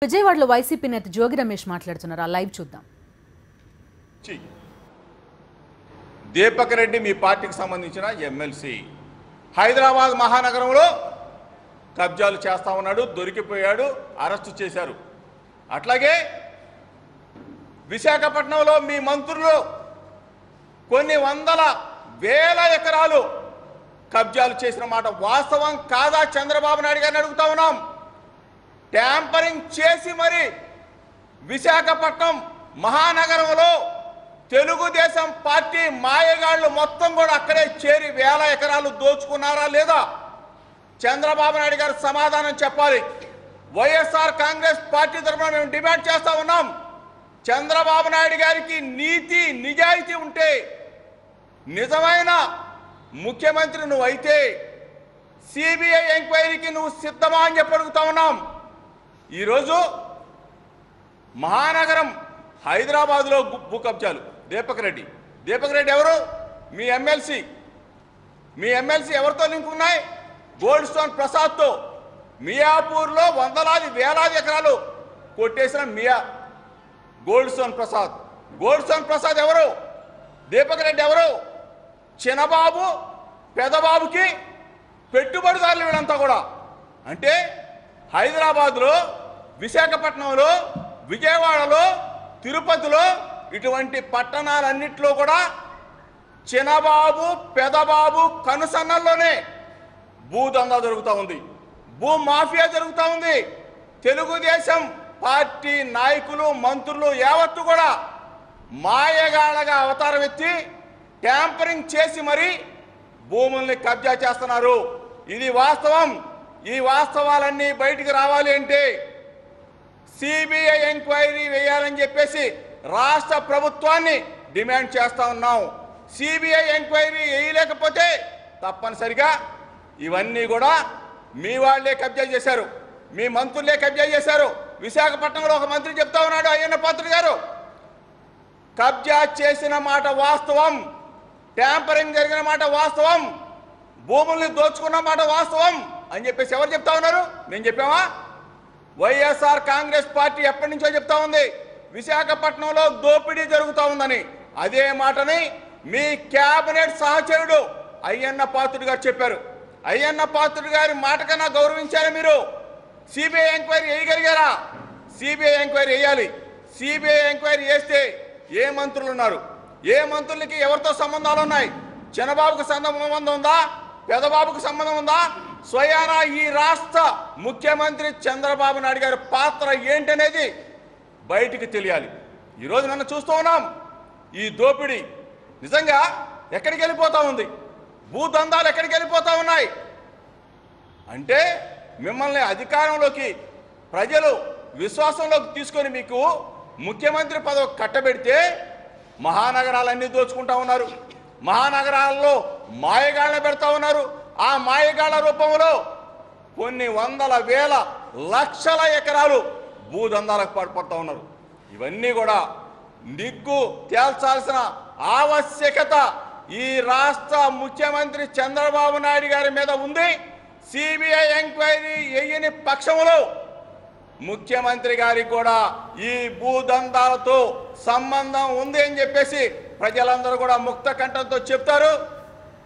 విజయవాడలో వైసీపీ నేత జోగి రమేష్ మాట్లాడుతున్నారు. ఆ లైవ్ చూద్దాం. దీపక్ రెడ్డి మీ పార్టీకి సంబంధించిన ఎమ్మెల్సీ హైదరాబాద్ మహానగరంలో కబ్జాలు చేస్తా ఉన్నాడు, దొరికిపోయాడు, అరెస్టు చేశారు. అట్లాగే విశాఖపట్నంలో మీ మంత్రులు కొన్ని వందల వేల ఎకరాలు కబ్జాలు చేసిన మాట వాస్తవం కాదా? చంద్రబాబు నాయుడు గారిని అడుగుతా ఉన్నాం. ట్యాంపరింగ్ చేసి మరి విశాఖపట్నం మహానగరంలో తెలుగుదేశం పార్టీ మాయగాళ్లు మొత్తం కూడా అక్కడే చేరి వేల ఎకరాలు దోచుకున్నారా లేదా? చంద్రబాబు నాయుడు గారు సమాధానం చెప్పాలి. వైఎస్ఆర్ కాంగ్రెస్ పార్టీ తరఫున మేము డిమాండ్ చేస్తా ఉన్నాం. చంద్రబాబు నాయుడు గారికి నీతి నిజాయితీ ఉంటే, నిజమైన ముఖ్యమంత్రి నువ్వు అయితే సిబిఐ ఎంక్వైరీకి నువ్వు సిద్ధమా అని చెప్పి అడుగుతా ఉన్నాం. ఈరోజు మహానగరం హైదరాబాద్లో భూ కబ్జాలు. దీపక్ రెడ్డి ఎవరు? మీ ఎమ్మెల్సీ. మీ ఎమ్మెల్సీ ఎవరితో లింక్ ఉన్నాయి? గోల్డ్ స్టోన్ ప్రసాద్తో. మియాపూర్లో వందలాది వేలాది ఎకరాలు కొట్టేసిన గోల్డ్ స్టోన్ ప్రసాద్ ఎవరు? దీపక్ రెడ్డి ఎవరు? చిన్నబాబు పెదబాబుకి పెట్టుబడిదారులు వీళ్ళంతా కూడా. అంటే హైదరాబాద్లో, విశాఖపట్నంలో, విజయవాడలో, తిరుపతిలో ఇటువంటి పట్టణాలన్నింటిలో కూడా చిన్నబాబు పెదబాబు కనుసన్నల్లోనే భూదందా జరుగుతూ ఉంది, భూ మాఫియా జరుగుతూ ఉంది. తెలుగుదేశం పార్టీ నాయకులు, మంత్రులు యావత్తు కూడా మాయగాళ్ళగా అవతారం ఎత్తి ట్యాంపరింగ్ చేసి మరి భూముల్ని కబ్జా చేస్తున్నారు. ఇది వాస్తవం. ఈ వాస్తవాలన్నీ బయటికి రావాలి అంటే సిబిఐ ఎంక్వైరీ వేయాలని చెప్పేసి రాష్ట్ర ప్రభుత్వాన్ని డిమాండ్ చేస్తా ఉన్నాం. సిబిఐ ఎంక్వైరీ వేయలేకపోతే తప్పనిసరిగా ఇవన్నీ కూడా మీ వాళ్లే కబ్జా చేశారు, మీ మంత్రులే కబ్జా చేశారు. విశాఖపట్నంలో ఒక మంత్రి చెప్తా ఉన్నాడు, అయ్యన్న పాత్రుడు గారు, కబ్జా చేసిన మాట వాస్తవం, ట్యాంపరింగ్ జరిగిన మాట వాస్తవం, భూముల్ని దోచుకున్న మాట వాస్తవం అని చెప్పేసి ఎవరు చెప్తా ఉన్నారు? మేము చెప్పామా? వైఎస్ఆర్ కాంగ్రెస్ పార్టీ ఎప్పటి నుంచో చెప్తా ఉంది విశాఖపట్నంలో దోపిడీ జరుగుతూ ఉందని. అదే మాటని మీ క్యాబినెట్ సహచరుడు అయ్యన్న పాత్రుడు గారు చెప్పారు. అయ్యన్న పాత్రుడు గారి మాట కన్నా గౌరవించారు మీరు. సిబిఐ ఎంక్వైరీ వేయగలిగారా? సిబిఐ ఎంక్వైరీ వేయాలి. సిబిఐ ఎంక్వైరీ వేస్తే ఏ మంత్రులు ఉన్నారు, ఏ మంత్రులకి ఎవరితో సంబంధాలు ఉన్నాయి? చిన్నబాబుకు సంబంధం ఉందా? పెదబాబుకు సంబంధం ఉందా? స్వయాన ఈ రాష్ట్ర ముఖ్యమంత్రి చంద్రబాబు నాయుడు గారి పాత్ర ఏంటనేది బయటికి తెలియాలి. ఈరోజు నన్ను చూస్తూ ఉన్నాం. ఈ దోపిడీ నిజంగా ఎక్కడికి వెళ్ళిపోతా ఉంది? భూదందాలు ఎక్కడికి వెళ్ళిపోతా ఉన్నాయి? అంటే మిమ్మల్ని అధికారంలోకి ప్రజలు విశ్వాసంలోకి తీసుకొని మీకు ముఖ్యమంత్రి పదవి కట్టబెడితే మహానగరాలన్నీ దోచుకుంటా ఉన్నారు. మహానగరాల్లో మాయగాళ్ళని పెడతా ఉన్నారు. ఆ మాయగాళ్ళ రూపంలో కొన్ని వందల వేల లక్షల ఎకరాలు భూదందాలకు పాల్పడుతూ ఉన్నారు. ఇవన్నీ కూడా నిగ్గు తేల్చాల్సిన ఆవశ్యకత ఈ రాష్ట్ర ముఖ్యమంత్రి చంద్రబాబు నాయుడు గారి మీద ఉంది. సిబిఐ ఎంక్వైరీ వేయని పక్షంలో ముఖ్యమంత్రి గారికి కూడా ఈ భూదందాలతో సంబంధం ఉంది అని చెప్పేసి ప్రజలందరూ కూడా ముక్త కంఠంతో చెప్తారు.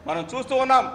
మనం చూస్తూ ఉన్నాం.